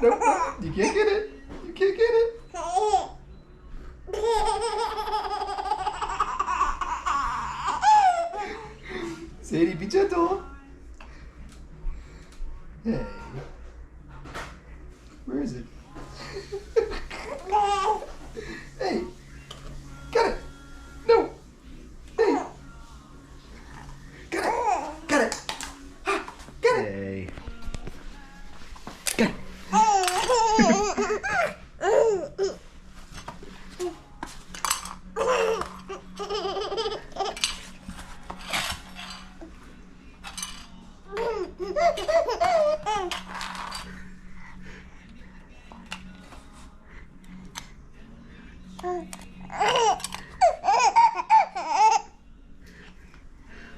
Nope, nope. You can't get it. You can't get it. Sadie, be gentle. Hey. Where is it? Hey. Got it. No. Hey. Got it. Got it. Ah, got it. Hey. Got it.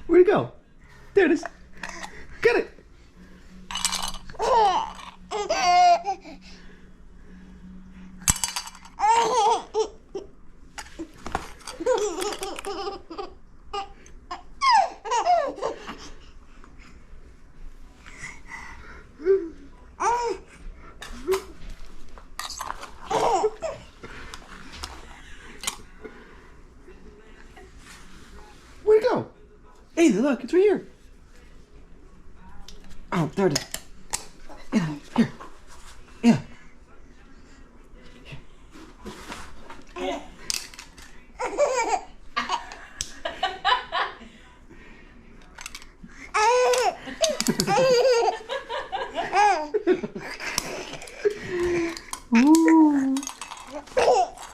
Where'd it go? There it is. Got it. Where'd it go? Hey, look, it's right here. Oh, there it is. Yeah, here. Yeah. Here.